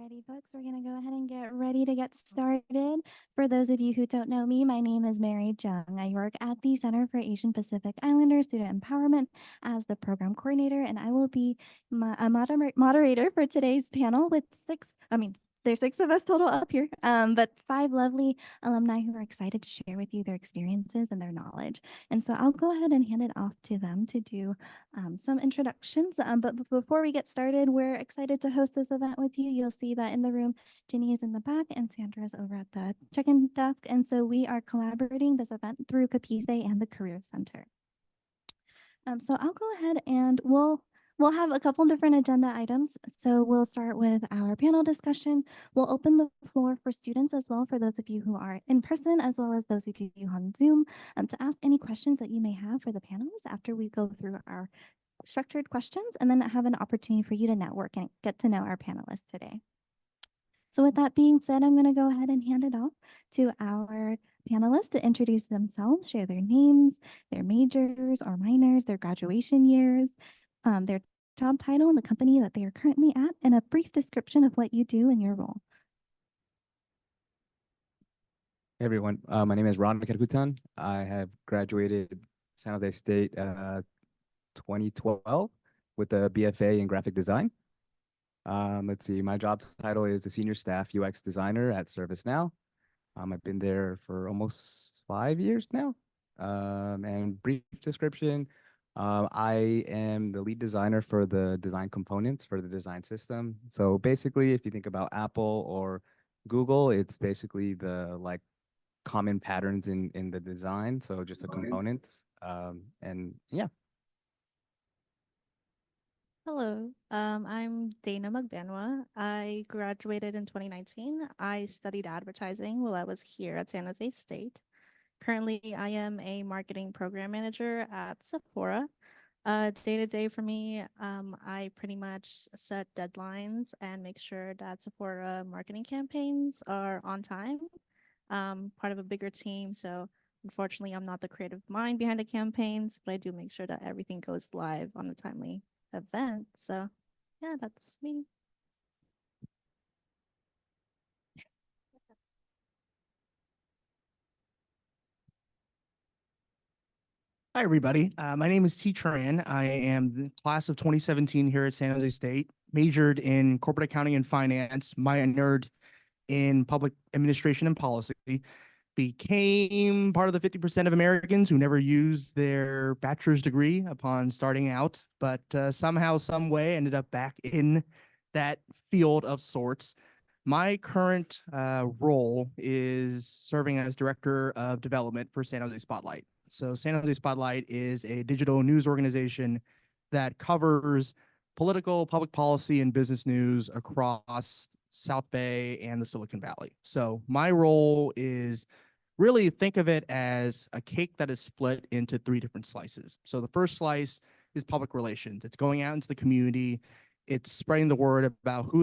Alrighty, folks, we're going to go ahead and get ready to get started. For those of you who don't know me, my name is Mary Jung. I work at the Center for Asian Pacific Islander Student Empowerment as the program coordinator, and I will be a moderator for today's panel with there's 6 of us total up here, but 5 lovely alumni who are excited to share with you their experiences and their knowledge. And so I'll go ahead and hand it off to them to do some introductions. But before we get started, we're excited to host this event with you. You'll see that in the room, Ginny is in the back and Sandra is over at the check-in desk. And so we are collaborating this event through CAPISE and the Career Center. So I'll go ahead and we'll have a couple different agenda items. So we'll start with our panel discussion. We'll open the floor for students as well, for those of you who are in person, as well as those of you on Zoom, to ask any questions that you may have for the panelists after we go through our structured questions, and then have an opportunity for you to network and get to know our panelists today. So with that being said, I'm going to go ahead and hand it off to our panelists to introduce themselves, share their names, their majors or minors, their graduation years, their job title and the company that they are currently at, and a brief description of what you do in your role. Hey everyone, my name is Ron Kakutan. I have graduated San Jose State 2012 with a BFA in graphic design. Let's see, my job title is the Senior Staff UX Designer at ServiceNow. I've been there for almost 5 years now. And brief description, I am the lead designer for the design components for the design system. So basically, if you think about Apple or Google, it's basically the common patterns in the design. So just the components. And yeah. Hello, I'm Dana Magbanwa. I graduated in 2019. I studied advertising while I was here at San Jose State. Currently, I am a marketing program manager at Sephora. Day to day for me, I pretty much set deadlines and make sure that Sephora marketing campaigns are on time. Part of a bigger team, so unfortunately, I'm not the creative mind behind the campaigns, but I do make sure that everything goes live on a timely event. So yeah, that's me. Hi, everybody. My name is T. Tran. I am the class of 2017 here at San Jose State, majored in corporate accounting and finance, minored in public administration and policy, became part of the 50% of Americans who never used their bachelor's degree upon starting out, but somehow, some way ended up back in that field of sorts. My current role is serving as Director of Development for San Jose Spotlight. So San Jose Spotlight is a digital news organization that covers political, public policy, and business news across South Bay and the Silicon Valley. So my role is really think of it as a cake that is split into 3 different slices. So the first slice is public relations. It's going out into the community. It's spreading the word about who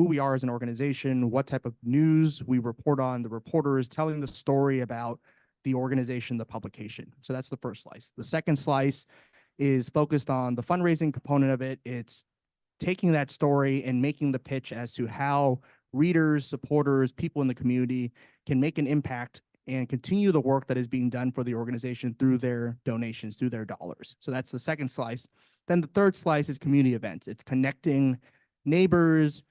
we are as an organization, what type of news we report on, the reporters telling the story about the organization, the publication. So that's the first slice. The second slice is focused on the fundraising component of it. It's taking that story and making the pitch as to how readers, supporters, people in the community can make an impact and continue the work that is being done for the organization through their donations, through their dollars. So that's the second slice. Then the third slice is community events. It's connecting neighbors,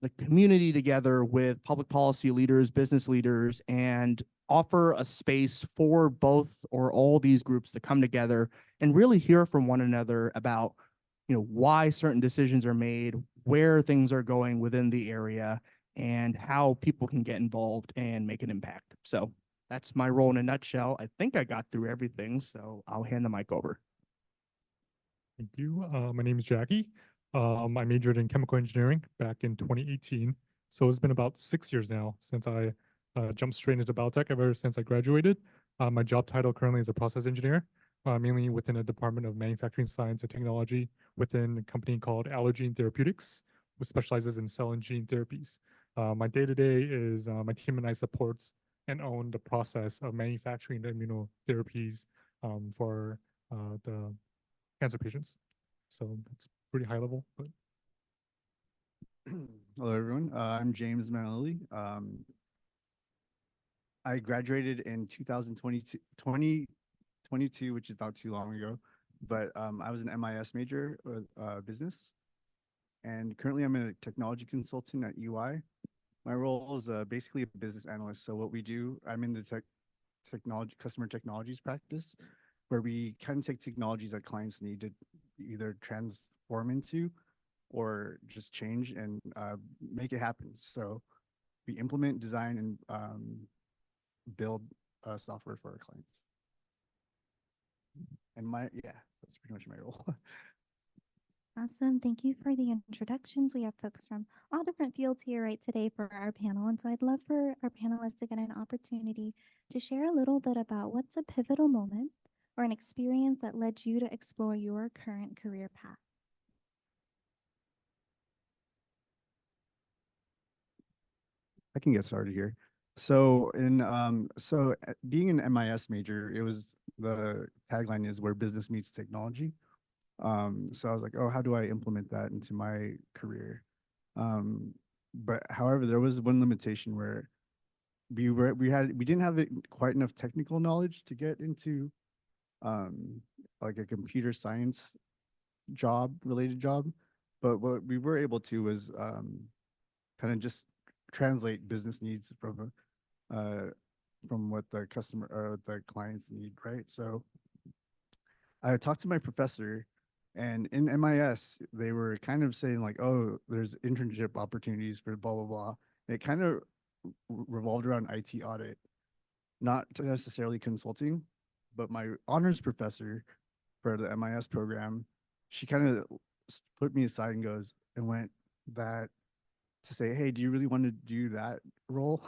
the community together with public policy leaders, business leaders, and offer a space for both or all these groups to come together and really hear from one another about, why certain decisions are made, where things are going within the area, and how people can get involved and make an impact. So that's my role in a nutshell. I think I got through everything, so I'll hand the mic over. Thank you. My name is Jackie. I majored in chemical engineering back in 2018. So it's been about 6 years now since I jumped straight into biotech ever since I graduated. My job title currently is a process engineer, mainly within a department of manufacturing science and technology within a company called Allogene Therapeutics, which specializes in cell and gene therapies. My day-to-day is my team and I supports and own the process of manufacturing the immunotherapies for the cancer patients. So that's pretty high level, but Hello, everyone. I'm James Manley. I graduated in 2022, which is not too long ago, but I was an MIS major with business, and currently I'm a technology consultant at EY. My role is basically a business analyst. So what we do, I'm in the technology customer technologies practice, where we kind of take technologies that clients need to either transform into or just change and make it happen. So we implement, design, and build software for our clients. And that's pretty much my role. Awesome. Thank you for the introductions. We have folks from all different fields here right today for our panel. And so I'd love for our panelists to get an opportunity to share a little bit about what's a pivotal moment or an experience that led you to explore your current career path. I can get started here. Being an MIS major, it was the tagline is where business meets technology. So I was like, oh, how do I implement that into my career? But however, there was one limitation where we didn't have quite enough technical knowledge to get into like a computer science related job. But what we were able to was kind of just translate business needs from what the customer or the clients need, right? So I talked to my professor, and in MIS, they were kind of saying like, oh, there's internship opportunities for blah, blah, blah. And it kind of revolved around IT audit, not necessarily consulting, but my honors professor for the MIS program, she kind of put me aside and went that to say, hey, do you really want to do that role?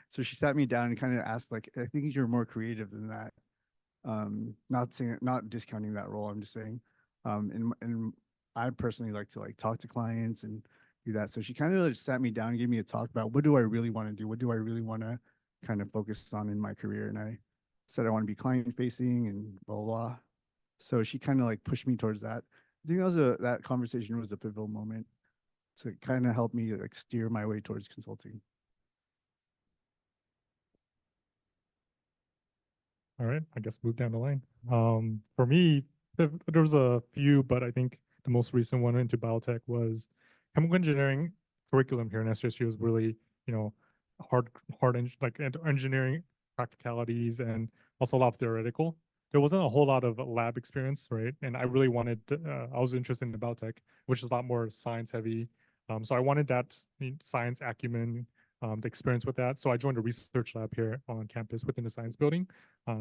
So she sat me down and kind of asked, like, I think you're more creative than that. Not discounting that role. I'm just saying, and I personally like to like talk to clients and do that. So she kind of like sat me down and gave me a talk about what do I really want to do? What do I really want to kind of focus on in my career? And I said I want to be client facing and blah, blah, blah. So she kind of like pushed me towards that. I think that conversation was a pivotal moment to kind of help me like steer my way towards consulting. All right, I guess move down the line. For me, there was a few, but I think the most recent one into biotech was chemical engineering curriculum here in SJSU is really, you know, engineering practicalities and also a lot of theoretical. There wasn't a whole lot of lab experience, right? And I really wanted I was interested in the biotech, which is a lot more science heavy. So I wanted that science acumen, the experience with that. So I joined a research lab here on campus within the science building,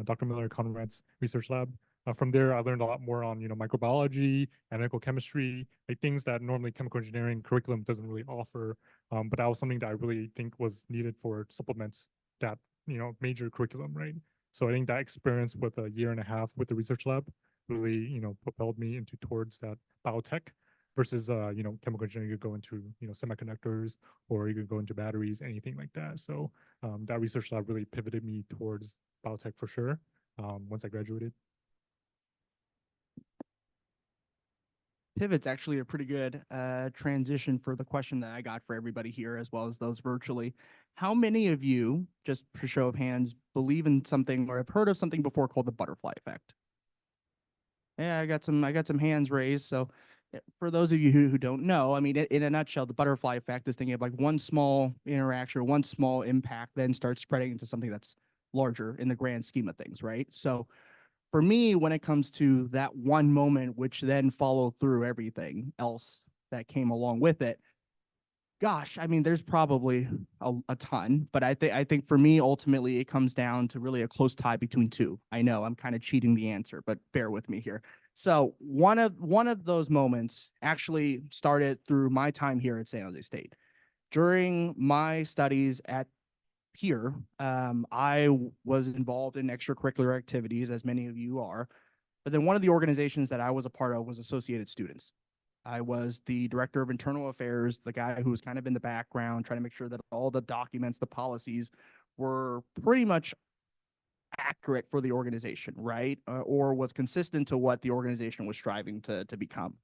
Dr. Miller Conrad's research lab. From there, I learned a lot more on microbiology, analytical chemistry, like things that normally chemical engineering curriculum doesn't really offer. But that was something that I really think was needed for supplements that major curriculum, right? So I think that experience with a year and a half with the research lab really propelled me into towards that biotech versus chemical engineering. You could go into semiconductors, or you could go into batteries, anything like that. So that research lab really pivoted me towards biotech for sure once I graduated. Pivot's actually a pretty good transition for the question that I got for everybody here, as well as those virtually. How many of you, just for show of hands, believe in something or have heard of something before called the butterfly effect? Yeah, I got some hands raised. So for those of you who don't know, I mean, in a nutshell, the butterfly effect is thinking of like one small interaction or one small impact then starts spreading into something that's larger in the grand scheme of things, right? So for me, when it comes to that one moment, which then followed through everything else that came along with it, gosh, I mean, there's probably a ton, but I think for me, ultimately, it comes down to really a close tie between two. I know I'm kind of cheating the answer, but bear with me here. So one of those moments actually started through my time here at San Jose State. During my studies at here, I was involved in extracurricular activities, as many of you are. But then one of the organizations that I was a part of was Associated Students. I was the director of internal affairs, the guy who was kind of in the background, trying to make sure that all the documents, the policies were pretty much accurate for the organization, right? Or was consistent to what the organization was striving to become.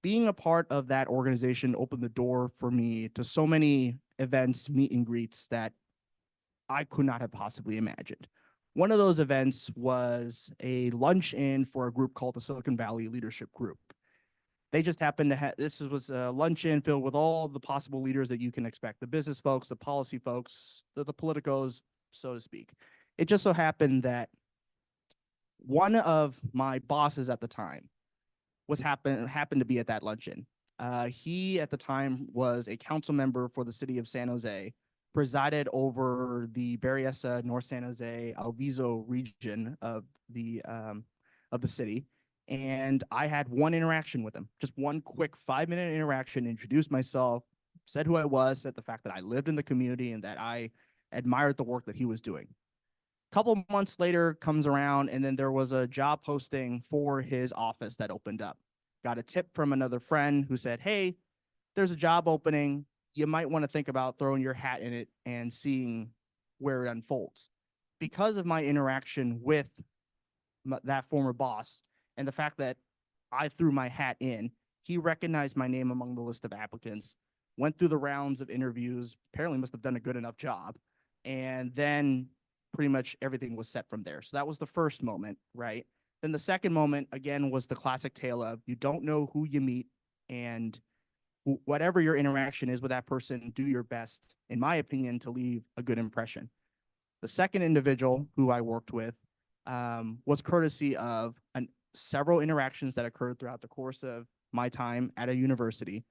being a part of that organization opened the door for me to so many events, meet and greets that I could not have possibly imagined. One of those events was a lunch-in for a group called the Silicon Valley Leadership Group. They just happened to have, this was a luncheon filled with all the possible leaders that you can expect, the business folks, the policy folks, the politicos, so to speak. It just so happened that one of my bosses at the time happened to be at that luncheon. He at the time was a council member for the city of San Jose, presided over the Berryessa, North San Jose, Alviso region of the city. And I had one interaction with him, just one quick 5-minute interaction, introduced myself, said who I was, said the fact that I lived in the community and that I admired the work that he was doing. A couple months later comes around, and then there was a job posting for his office that opened up. Got a tip from another friend who said, hey, there's a job opening. You might want to think about throwing your hat in it and seeing where it unfolds. Because of my interaction with that former boss and the fact that I threw my hat in, he recognized my name among the list of applicants, went through the rounds of interviews, apparently must have done a good enough job, and then pretty much everything was set from there. So that was the first moment, right? Then the second moment, again, was the classic tale of you don't know who you meet, and whatever your interaction is with that person, do your best, in my opinion, to leave a good impression. The second individual who I worked with was courtesy of several interactions that occurred throughout the course of my time at a university.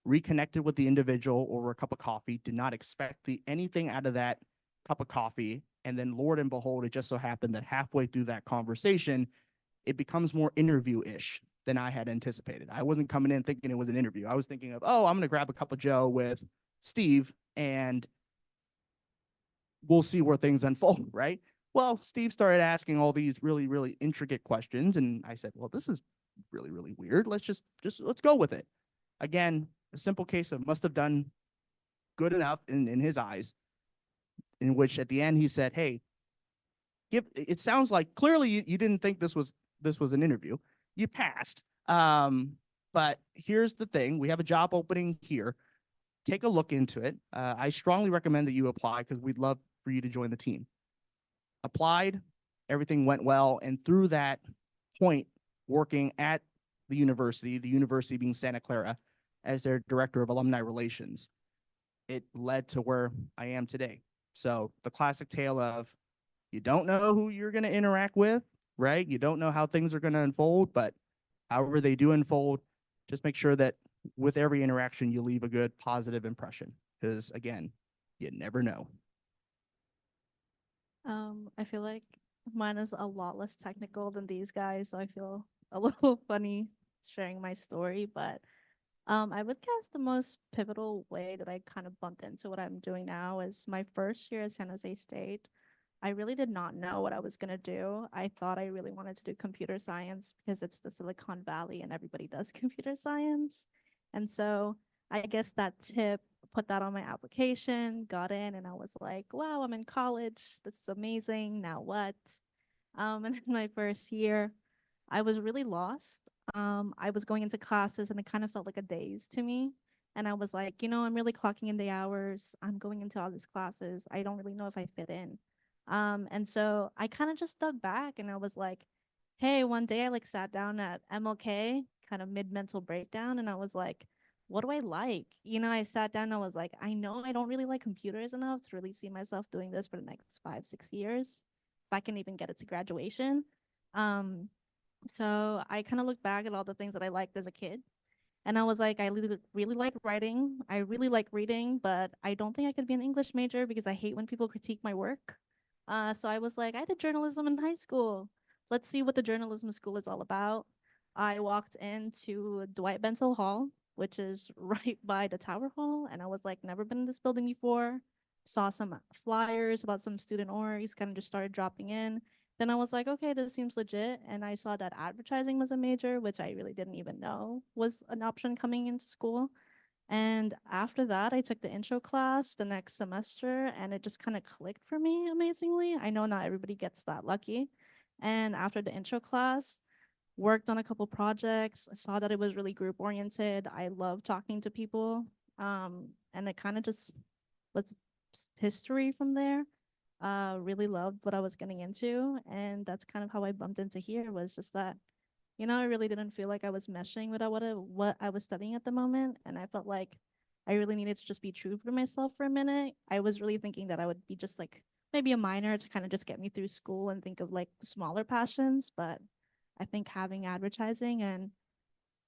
Reconnected with the individual over a cup of coffee, did not expect anything out of that cup of coffee. And then, Lord and behold, it just so happened that halfway through that conversation, it becomes more interview-ish than I had anticipated. I wasn't coming in thinking it was an interview. I was thinking of, oh, I'm going to grab a cup of Joe with Steve and we'll see where things unfold, right? Well, Steve started asking all these really, really intricate questions. And I said, well, this is really, really weird. Let's go with it. Again, a simple case of must have done good enough in his eyes, in which at the end he said, hey, it sounds like clearly you didn't think this was an interview. You passed. But here's the thing. We have a job opening here. Take a look into it. I strongly recommend that you apply because we'd love for you to join the team. Applied, everything went well. And through that point, working at the university being Santa Clara, as their director of alumni relations, it led to where I am today. So the classic tale of you don't know who you're going to interact with, right? You don't know how things are going to unfold, but however they do unfold, just make sure that with every interaction, you leave a good positive impression. Because again, you never know. I feel like mine is a lot less technical than these guys, so I feel a little funny sharing my story, but I would guess the most pivotal way that I kind of bumped into what I'm doing now is my first year at San Jose State. I really did not know what I was going to do. I thought I really wanted to do computer science because it's the Silicon Valley and everybody does computer science. And so I guess that tip, put that on my application, got in, and I was like, wow, I'm in college. This is amazing. Now what? And then my first year, I was really lost. I was going into classes and it kind of felt like a daze to me. And I was like, I'm really clocking in the hours. I'm going into all these classes. I don't really know if I fit in. And so I kind of just dug back and I was like, hey, one day I sat down at MLK, kind of mid mental breakdown, and I was like, what do I like? I sat down and I was like, I know I don't really like computers enough to really see myself doing this for the next 5-6 years, if I can even get it to graduation. So I kind of looked back at all the things that I liked as a kid. And I was like, I really like writing. I really like reading, but I don't think I could be an English major because I hate when people critique my work. So I was like, I did journalism in high school. Let's see what the journalism school is all about. I walked into Dwight Bensel Hall, which is right by the Tower Hall. And I was like, never been in this building before. Saw some flyers about some student orgs, kind of just started dropping in. Then I was like, okay, this seems legit. And I saw that advertising was a major, which I really didn't even know was an option coming into school. And after that, I took the intro class the next semester and it just kind of clicked for me amazingly. I know not everybody gets that lucky. And after the intro class, worked on a couple projects. I saw that it was really group oriented. I love talking to people. And it kind of just was history from there. Really loved what I was getting into. And that's kind of how I bumped into here, was just that, you know, I really didn't feel like I was meshing with what I was studying at the moment. And I felt like I really needed to just be true for myself for a minute. I was really thinking that I would be just like maybe a minor to kind of just get me through school and think of like smaller passions. But I think having advertising and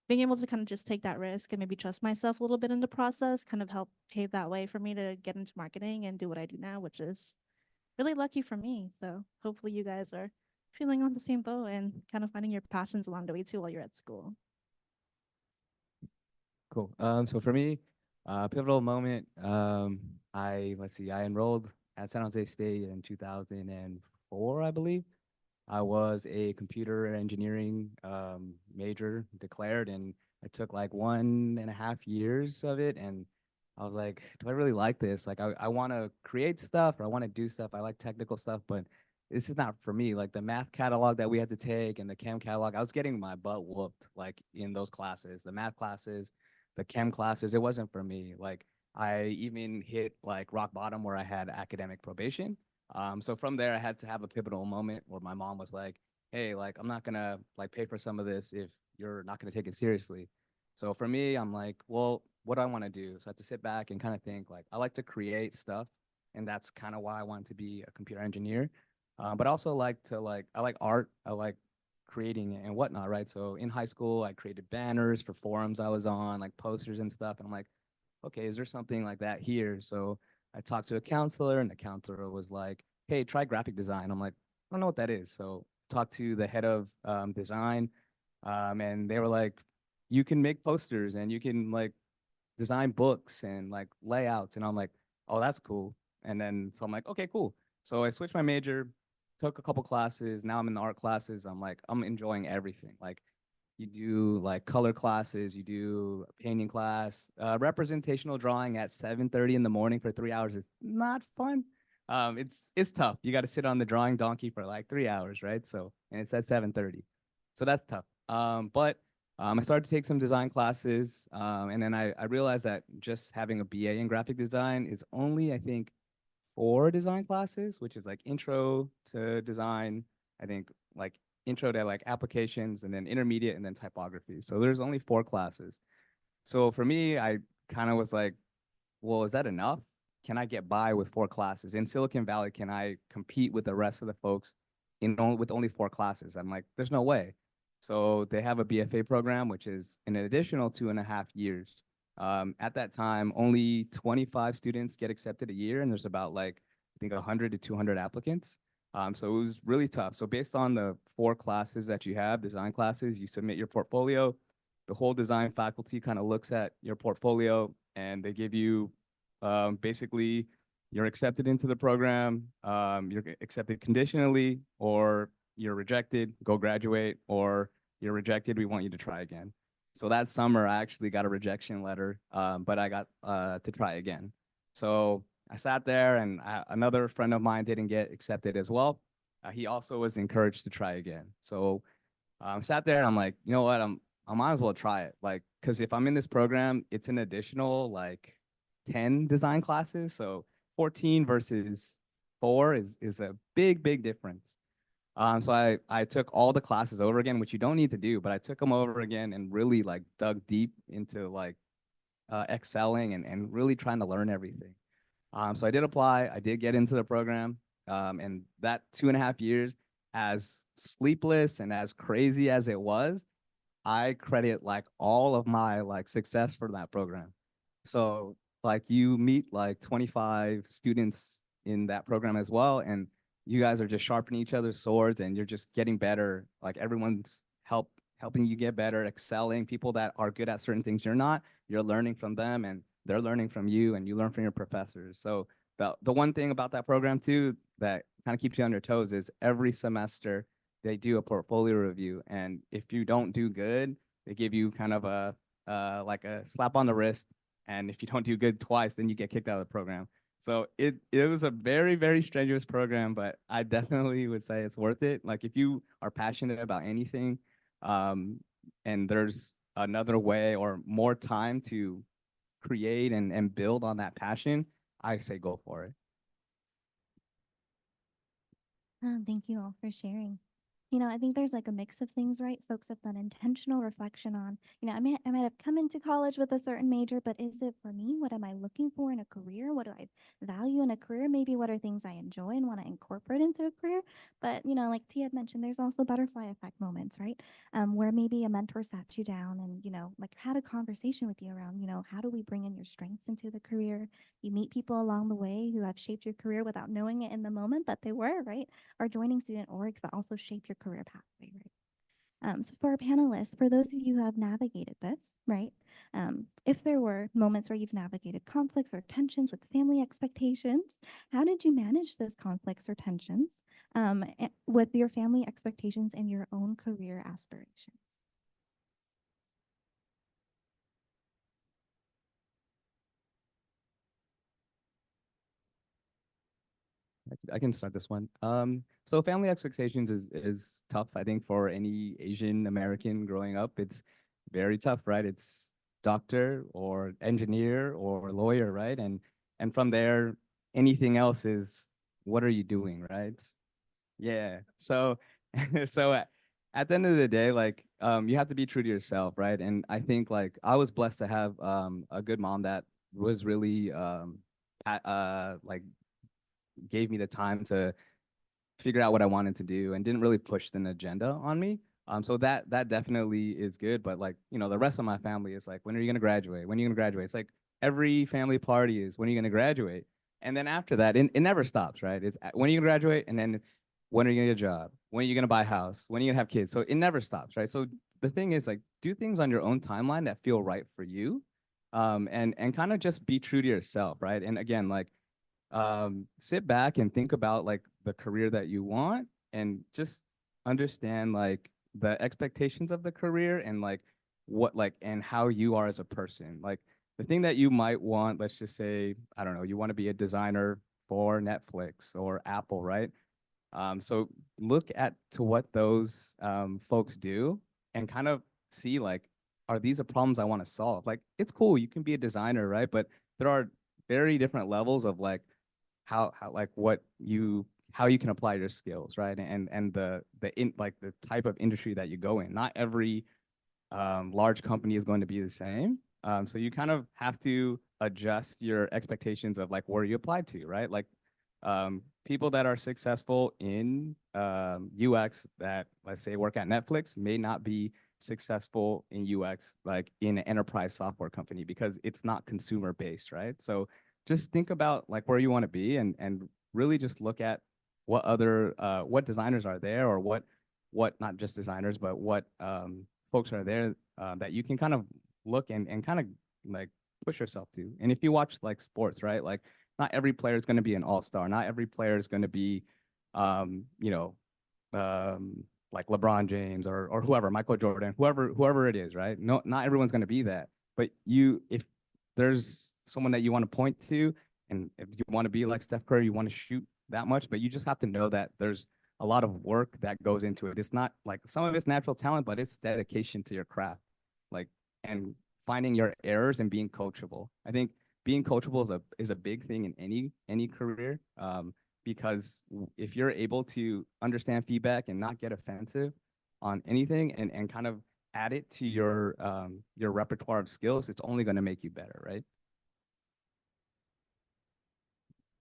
being able to kind of just take that risk and maybe trust myself a little bit in the process kind of helped pave that way for me to get into marketing and do what I do now, which is really lucky for me. So hopefully you guys are feeling on the same boat and kind of finding your passions along the way too while you're at school. Cool. So for me, pivotal moment, I enrolled at San Jose State in 2004, I believe. I was a computer engineering major declared, and I took like 1.5 years of it. And I was like, do I really like this? Like, I want to create stuff, or I want to do stuff. I like technical stuff, but this is not for me. Like the math catalog that we had to take and the chem catalog, I was getting my butt whooped like in those classes, the math classes, the chem classes. It wasn't for me. Like I even hit like rock bottom where I had academic probation. So from there, I had to have a pivotal moment where my mom was like, "Hey, like I'm not gonna like pay for some of this if you're not gonna take it seriously." So for me, I'm like, well, what do I want to do? So I had to sit back and kind of think. Like I like to create stuff, and that's kind of why I wanted to be a computer engineer. But I also I like art. I like creating and whatnot, right? So in high school, I created banners for forums I was on, like posters and stuff. And I'm like, okay, is there something like that here? So I talked to a counselor, and the counselor was like, hey, try graphic design. I'm like, I don't know what that is. So talked to the head of design, and they were like, you can make posters and you can like design books and like layouts. And I'm like, oh, that's cool. And then so I'm like, okay, cool. So I switched my major, took a couple classes. Now I'm in the art classes. I'm like, I'm enjoying everything. Like you do like color classes, you do a painting class, representational drawing at 7:30 in the morning for 3 hours is not fun. It's tough. You got to sit on the drawing donkey for like 3 hours, right? So and it's at 7:30, so that's tough. I started to take some design classes, and then I realized that just having a BA in graphic design is only, I think, 4 design classes, which is like intro to design, I think like intro to like applications, and then intermediate, and then typography. So there's only 4 classes. So for me, I kind of was like, well, is that enough? Can I get by with 4 classes? In Silicon Valley, can I compete with the rest of the folks with only 4 classes? I'm like, there's no way. So they have a BFA program, which is an additional 2.5 years. At that time, only 25 students get accepted a year, and there's about like, I think 100 to 200 applicants. So it was really tough. So based on the 4 classes that you have, design classes, you submit your portfolio. The whole design faculty kind of looks at your portfolio, and they give you basically you're accepted into the program, you're accepted conditionally, or you're rejected, go graduate, or you're rejected, we want you to try again. So that summer, I actually got a rejection letter, but I got to try again. So I sat there, and another friend of mine didn't get accepted as well. He also was encouraged to try again. So sat there, and I'm like, you know what, I might as well try it. Like, because if I'm in this program, it's an additional like 10 design classes. So 14 versus 4 is a big difference. So I took all the classes over again, which you don't need to do, but I took them over again and really like dug deep into like excelling and really trying to learn everything. So I did apply. I did get into the program. And that 2.5 years, as sleepless and as crazy as it was, I credit like all of my like success for that program. So like you meet like 25 students in that program as well, and you guys are just sharpening each other's swords, and you're just getting better. Like everyone's helping you get better, excelling. People that are good at certain things you're not, you're learning from them, and they're learning from you, and you learn from your professors. So the one thing about that program too that kind of keeps you on your toes is every semester they do a portfolio review, and if you don't do good, they give you kind of a like a slap on the wrist, and if you don't do good twice, then you get kicked out of the program. So it was a very strenuous program, but I definitely would say it's worth it. Like if you are passionate about anything, and there's another way or more time to create and build on that passion, I say go for it. Thank you all for sharing. You know, I think there's like a mix of things, right? Folks have done intentional reflection on, you know, I might have come into college with a certain major, but is it for me? What am I looking for in a career? What do I value in a career? Maybe what are things I enjoy and want to incorporate into a career? But, you know, like Tia had mentioned, there's also butterfly effect moments, right? Where maybe a mentor sat you down and, you know, like had a conversation with you around, you know, how do we bring in your strengths into the career? You meet people along the way who have shaped your career without knowing it in the moment, but they were, right? Or joining student orgs that also shape your career pathway, right? So for our panelists, for those of you who have navigated this, right? If there were moments where you've navigated conflicts or tensions with family expectations, how did you manage those conflicts or tensions with your family expectations and your own career aspirations? I can start this one. So family expectations is tough, I think, for any Asian American growing up. It's very tough, right? It's doctor or engineer or lawyer, right? And from there, anything else is what are you doing, right? Yeah. So so at the end of the day, like you have to be true to yourself, right? And I think like I was blessed to have a good mom that was really like gave me the time to figure out what I wanted to do and didn't really push an agenda on me. So that definitely is good. But like, you know, the rest of my family is like, when are you gonna graduate? When are you gonna graduate? It's like every family party is when are you gonna graduate? And then after that, it never stops, right? It's when are you gonna graduate? And then when are you gonna get a job? When are you gonna buy a house? When are you gonna have kids? So it never stops, right? So the thing is like do things on your own timeline that feel right for you. And kind of just be true to yourself, right? And again, like sit back and think about like the career that you want and just understand like the expectations of the career and like what like and how you are as a person. Like the thing that you might want, let's just say, I don't know, you want to be a designer for Netflix or Apple, right? So look at to what those folks do and kind of see like, are these the problems I want to solve? Like it's cool, you can be a designer, right? But there are very different levels of like how like what you how you can apply your skills, right? And the in like the type of industry that you go in. Not every large company is going to be the same. So you kind of have to adjust your expectations of like where you apply to, right? Like people that are successful in UX that let's say work at Netflix may not be successful in UX like in an enterprise software company because it's not consumer based, right? So just think about like where you want to be and really just look at what other what designers are there or what not just designers but what folks are there that you can kind of look and kind of like push yourself to. And if you watch like sports, right? Like not every player is going to be an all-star. Not every player is going to be, you know, like LeBron James or whoever, Michael Jordan, whoever it is, right? No, not everyone's going to be that. But you, if there's someone that you want to point to, and if you want to be like Steph Curry, you want to shoot that much, but you just have to know that there's a lot of work that goes into it. It's not like some of it's natural talent, but it's dedication to your craft, like and finding your errors and being coachable. I think being coachable is a big thing in any career. Because if you're able to understand feedback and not get offensive on anything and kind of add it to your repertoire of skills, it's only going to make you better, right?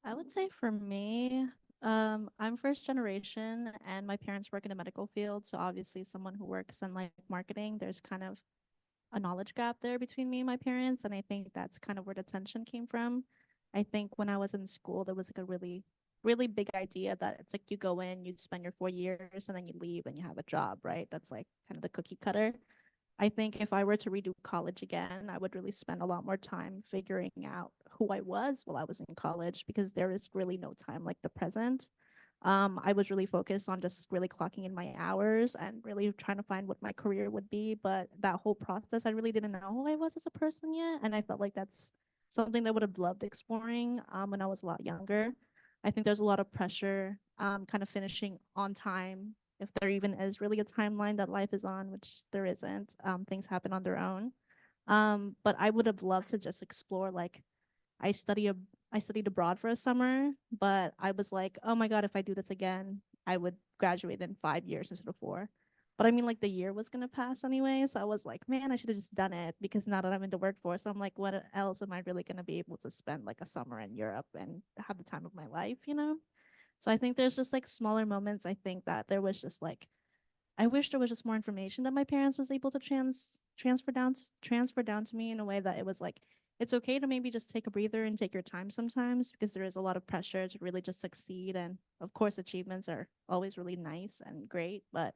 I would say for me, I'm first generation and my parents work in the medical field. So obviously someone who works in like marketing, there's kind of a knowledge gap there between me and my parents. And I think that's kind of where the tension came from. I think when I was in school, there was like a really big idea that it's like you go in, you spend your 4 years and then you leave and you have a job, right? That's like kind of the cookie cutter. I think if I were to redo college again, I would really spend a lot more time figuring out who I was while I was in college because there is really no time like the present. I was really focused on just really clocking in my hours and really trying to find what my career would be. But that whole process, I really didn't know who I was as a person yet. And I felt like that's something that I would have loved exploring when I was a lot younger. I think there's a lot of pressure kind of finishing on time if there even is really a timeline that life is on, which there isn't. Things happen on their own. But I would have loved to just explore, like, I study a I studied abroad for a summer, but I was like, oh my God, if I do this again, I would graduate in 5 years instead of 4. But I mean, like, the year was gonna pass anyway, so I was like, man, I should have just done it, because now that I'm in the workforce, I'm like, what else am I really gonna be able to spend like a summer in Europe and have the time of my life, you know? So I think there's just like smaller moments. I think that there was just like, I wish there was just more information that my parents was able to transfer down to me in a way that it was like, it's okay to maybe just take a breather and take your time sometimes, because there is a lot of pressure to really just succeed. And of course, achievements are always really nice and great, but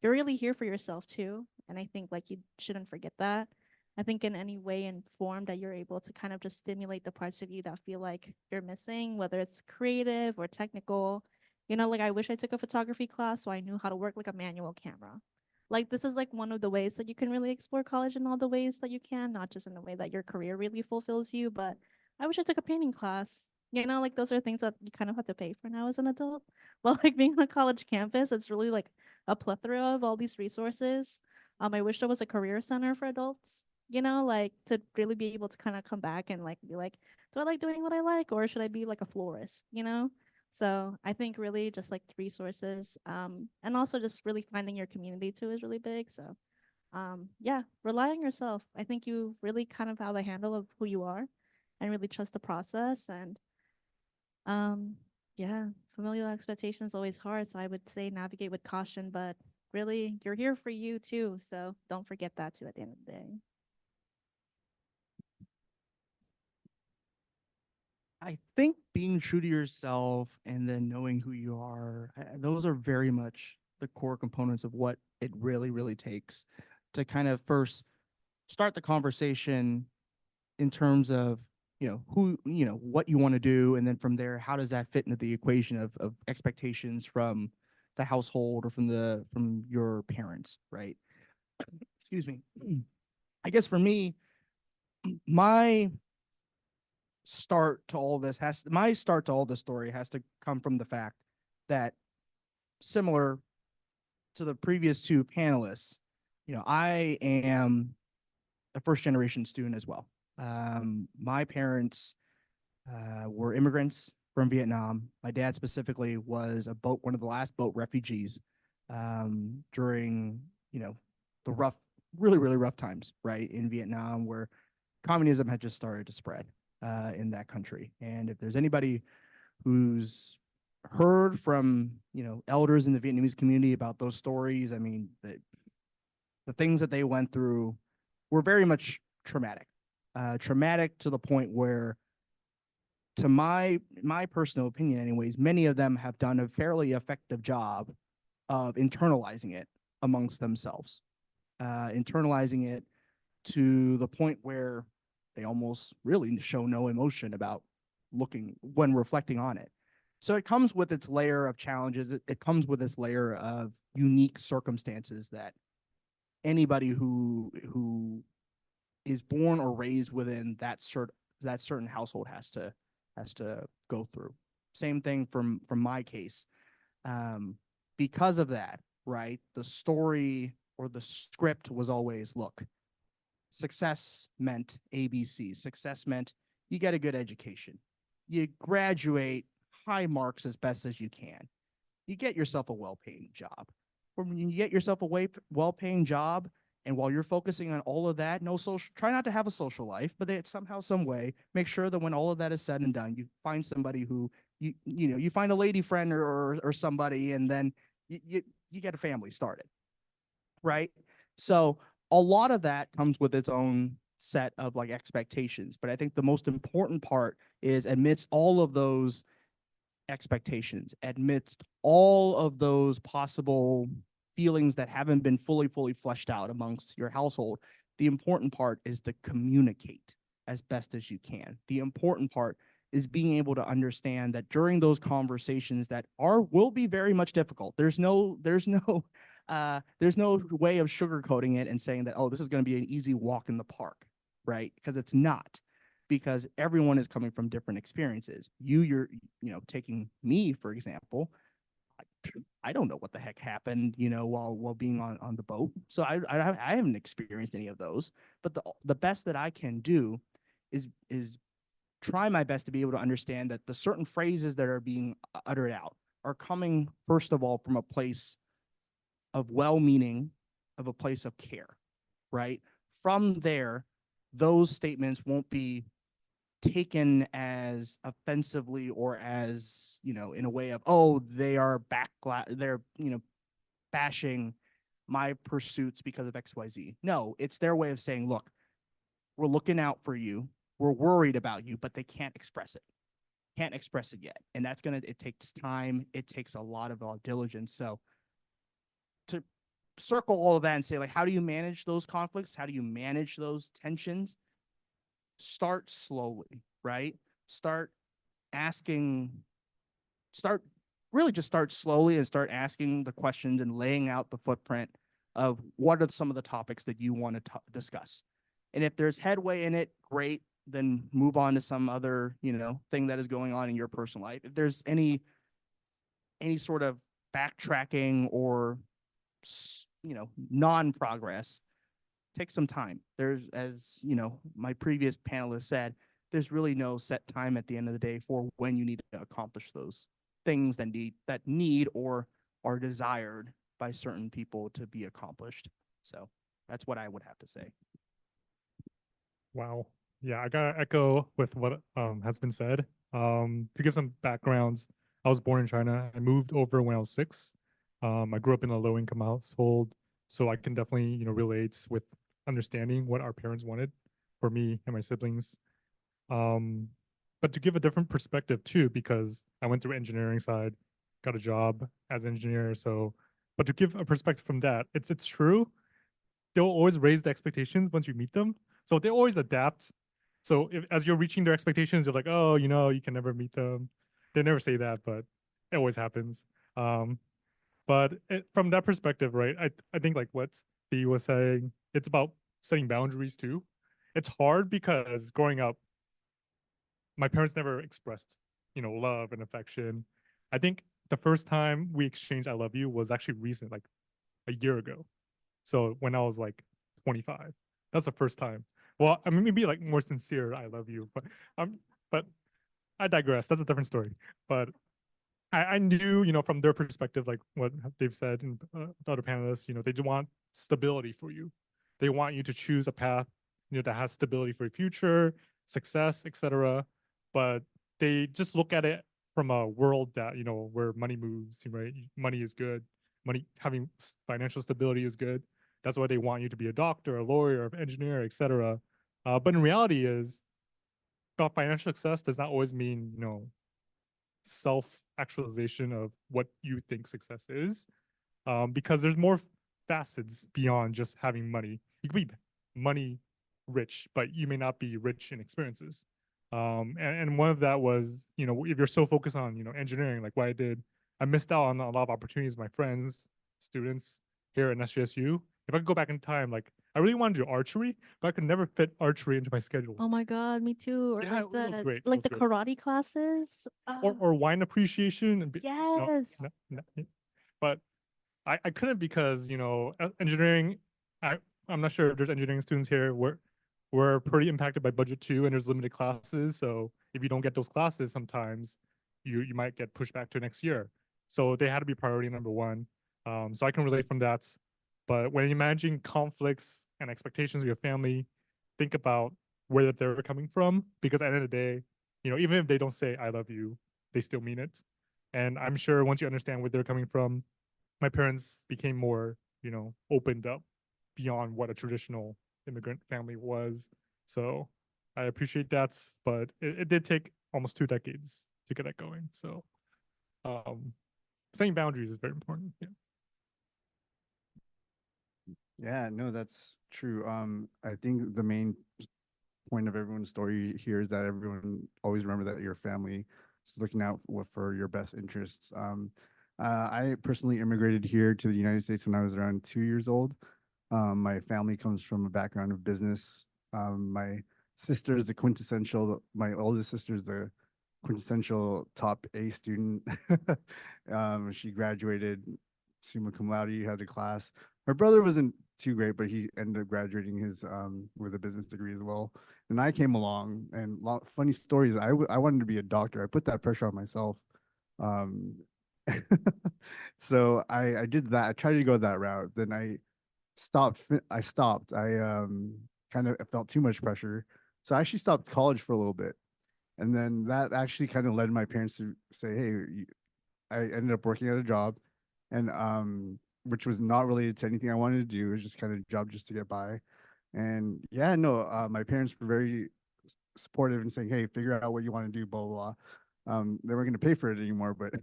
you're really here for yourself too. And I think like you shouldn't forget that. I think in any way and form that you're able to kind of just stimulate the parts of you that feel like you're missing, whether it's creative or technical. You know, like, I wish I took a photography class so I knew how to work like a manual camera. Like, this is like one of the ways that you can really explore college in all the ways that you can, not just in the way that your career really fulfills you, but I wish I took a painting class. You know, like, those are things that you kind of have to pay for now as an adult. But like, being on a college campus, it's really like a plethora of all these resources. I wish there was a career center for adults, you know, like, to really be able to kind of come back and like be like, do I like doing what I like, or should I be like a florist, you know? So I think really just like resources, and also just really finding your community too is really big. So yeah, rely on yourself. I think you really kind of have a handle of who you are, and really trust the process. And um, yeah, familial expectation is always hard. So I would say navigate with caution, but really you're here for you too. So don't forget that too at the end of the day. I think being true to yourself and then knowing who you are, those are very much the core components of what it really, really takes to kind of first start the conversation in terms of, who, what you want to do. And then from there, how does that fit into the equation of expectations from the household or from your parents, right? Excuse me. I guess for me, my my start to all this story has to come from the fact that, similar to the previous two panelists, I am a first generation student as well. My parents were immigrants from Vietnam. My dad specifically was one of the last boat refugees during, the rough, really, really rough times, right, in Vietnam, where communism had just started to spread in that country. And if there's anybody who's heard from, elders in the Vietnamese community about those stories, I mean, the things that they went through were very much traumatic. Traumatic to the point where, to my personal opinion anyways, many of them have done a fairly effective job of internalizing it amongst themselves, internalizing it to the point where they almost really show no emotion about looking when reflecting on it. So it comes with its layer of challenges. It comes with its layer of unique circumstances that anybody who is born or raised within that certain household has to go through. Same thing from my case. Because of that, right? The story or the script was always, look, success meant ABC. Success meant you get a good education. You graduate high marks as best as you can. You get yourself a well-paying job. When you get yourself a well-paying job, and while you're focusing on all of that, try not to have a social life, but that somehow, some way, make sure that when all of that is said and done, you find somebody who you find a lady friend or somebody, and then you get a family started, right? So a lot of that comes with its own set of like expectations. But I think the most important part is, amidst all of those expectations, amidst all of those possible feelings that haven't been fully fleshed out amongst your household, the important part is to communicate as best as you can. The important part is being able to understand that during those conversations that will be very much difficult. There's no way of sugarcoating it and saying that, oh, this is going to be an easy walk in the park, right? Because it's not, because everyone is coming from different experiences. You're taking me, for example, I don't know what the heck happened, while being on the boat. So I haven't experienced any of those. But the best that I can do is try my best to be able to understand that the certain phrases that are being uttered out are coming, first of all, from a place of well-meaning, of a place of care, right? From there, those statements won't be taken as offensively or as, in a way of, oh, they're, bashing my pursuits because of XYZ. No, it's their way of saying, look, we're looking out for you. We're worried about you, but they can't express it. Can't express it yet. And it takes time. It takes a lot of diligence. So to circle all of that and say, like, how do you manage those conflicts? How do you manage those tensions? Start slowly, right? Start really just start slowly and start asking the questions and laying out the footprint of what are some of the topics that you want to discuss. And if there's headway in it, great, then move on to some other, thing that is going on in your personal life. If there's any sort of backtracking or, non-progress, take some time. There's, as my previous panelist said, there's really no set time at the end of the day for when you need to accomplish those things that need or are desired by certain people to be accomplished. So that's what I would have to say. Wow. Yeah, I gotta echo with what has been said. To give some backgrounds, I was born in China. I moved over when I was 6. I grew up in a low income household, so I can definitely, relate with understanding what our parents wanted for me and my siblings. But to give a different perspective too, because I went through engineering side, got a job as an engineer. So, but to give a perspective from that, it's true. They'll always raise the expectations once you meet them. So they always adapt. So as you're reaching their expectations, you're like, oh, you can never meet them. They never say that, but it always happens. But from that perspective, right, I think like what Dee was saying, it's about setting boundaries too. It's hard because growing up, my parents never expressed, love and affection. I think the first time we exchanged "I love you" was actually recent, like a year ago. So when I was like 25, that's the first time. Well, I mean, maybe like more sincere "I love you," but I digress. That's a different story. But I knew, from their perspective, like what they've said and the other panelists, they do want stability for you. They want you to choose a path, that has stability for your future, success, etc. But they just look at it from a world that, where money moves, right? Money is good. Money, having financial stability is good. That's why they want you to be a doctor, a lawyer, an engineer, etc. But in reality is, financial success does not always mean, self-actualization of what you think success is, because there's more facets beyond just having money. You could be money rich, but you may not be rich in experiences. And one of that was, if you're so focused on, engineering, like what I did, I missed out on a lot of opportunities with my friends, students here at SJSU. If I could go back in time, like I really wanted to do archery, but I could never fit archery into my schedule. Oh my God, me too. Or Yeah, like it was the great. It like was the great. karate classes. Or wine appreciation and Yes. but I couldn't because engineering, I'm not sure if there's engineering students here. We're pretty impacted by budget too, and there's limited classes. So if you don't get those classes, sometimes you might get pushed back to next year. So they had to be priority number one. So I can relate from that. But when you're managing conflicts and expectations of your family, think about where they're coming from, because at the end of the day, even if they don't say "I love you," they still mean it. And I'm sure once you understand where they're coming from, my parents became more, opened up beyond what a traditional immigrant family was. So I appreciate that, but it did take almost 2 decades to get that going. So um, setting boundaries is very important. Yeah. Yeah, no, that's true. I think the main point of everyone's story here is that everyone always remember that your family is looking out for your best interests. I personally immigrated here to the United States when I was around 2 years old. My family comes from a background of business. My sister is the quintessential, my oldest sister is the quintessential top A student. She graduated summa cum laude, had a class. Her brother wasn't too great, but he ended up graduating his with a business degree as well. And I came along, and funny stories. I wanted to be a doctor. I put that pressure on myself. Um, so I did that. I tried to go that route. Then I stopped. I stopped. I kind of felt too much pressure, so I actually stopped college for a little bit. And then that actually kind of led my parents to say, "Hey," I ended up working at a job, and which was not related to anything I wanted to do. It was just kind of a job just to get by. And yeah, no, my parents were very supportive and saying, "Hey, figure out what you want to do." Blah blah blah. They weren't going to pay for it anymore, but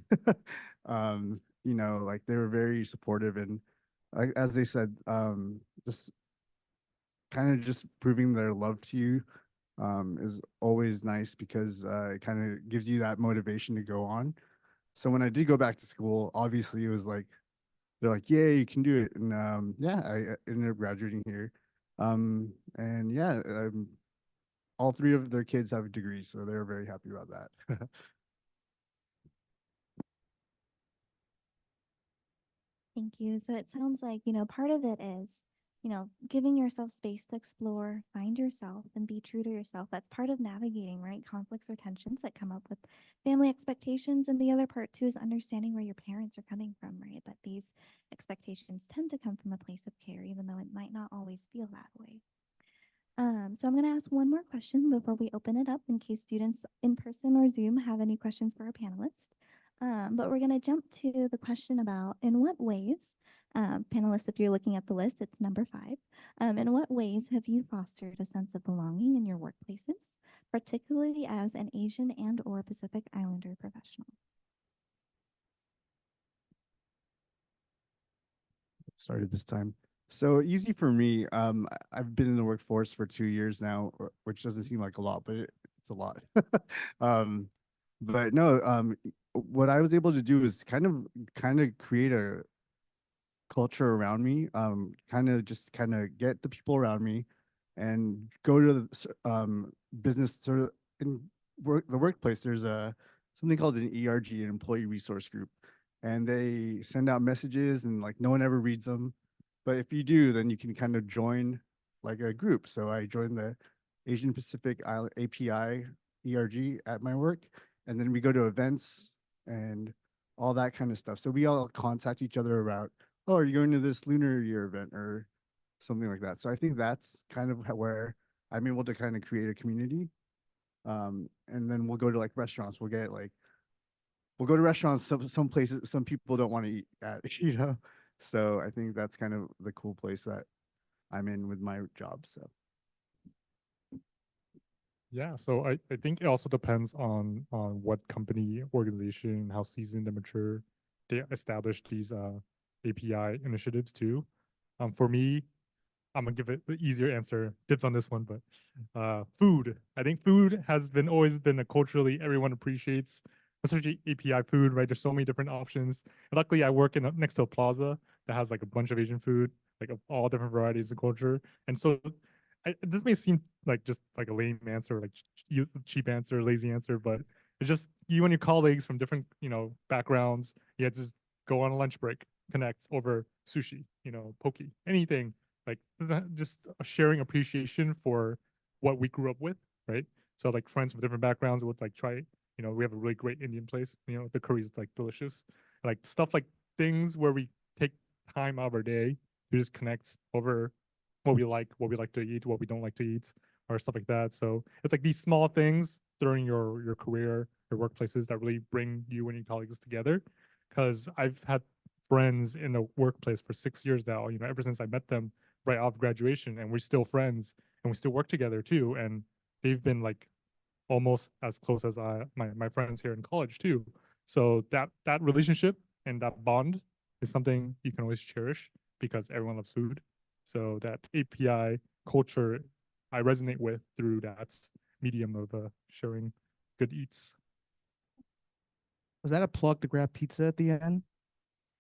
you know, like they were very supportive and, like as they said, just kind of just proving their love to you is always nice because it kind of gives you that motivation to go on. So when I did go back to school, obviously it was like they're like, "Yeah, you can do it," and yeah, I ended up graduating here, and yeah, all three of their kids have degrees, so they're very happy about that. Thank you. So it sounds like, part of it is, giving yourself space to explore, find yourself, and be true to yourself. That's part of navigating, right? Conflicts or tensions that come up with family expectations. And the other part, too, is understanding where your parents are coming from, right? That these expectations tend to come from a place of care, even though it might not always feel that way. So I'm going to ask one more question before we open it up in case students in person or Zoom have any questions for our panelists. But we're going to jump to the question about in what ways, panelists, if you're looking at the list, it's number 5. In what ways have you fostered a sense of belonging in your workplaces, particularly as an Asian and or Pacific Islander professional? Started this time. So easy for me. I've been in the workforce for 2 years now, which doesn't seem like a lot, but it's a lot. um, but no, what I was able to do is kind of create a culture around me. Kind of get the people around me, and go to the business sort of in the workplace. There's a something called an ERG, an employee resource group, and they send out messages, and like no one ever reads them, but if you do, then you can kind of join like a group. So I joined the Asian Pacific Island API ERG at my work, and then we go to events and all that kind of stuff. So we all contact each other about, "Oh, are you going to this lunar year event?" or something like that. So I think that's kind of where I'm able to kind of create a community. And then we'll go to like restaurants. We'll go to restaurants. Some places, some people don't want to eat at, you know. So I think that's kind of the cool place that I'm in with my job. So Yeah, so I think it also depends on what company, organization, how seasoned and mature they establish these API initiatives too. For me, I'm gonna give it the easier answer. Dibs on this one, but food. I think food has been always been a culturally everyone appreciates, especially API food, right? There's so many different options. And luckily, I work next to a plaza that has like a bunch of Asian food, like of all different varieties of culture. And so this may seem like just like a lame answer, like cheap answer, lazy answer, but it's just you and your colleagues from different, backgrounds. You have to just go on a lunch break, connect over sushi, poke, anything like just a sharing appreciation for what we grew up with, right? So like friends from different backgrounds would like try, we have a really great Indian place, the curry is like delicious, like stuff like things where we take time out of our day to just connect over what we like to eat, what we don't like to eat, or stuff like that. So it's like these small things during your career, your workplaces that really bring you and your colleagues together. Because I've had friends in the workplace for 6 years now, ever since I met them right off graduation, and we're still friends and we still work together too. And they've been like almost as close as my friends here in college too. So that relationship and that bond is something you can always cherish because everyone loves food. So that API culture I resonate with through that medium of sharing good eats. Was that a plug to grab pizza at the end?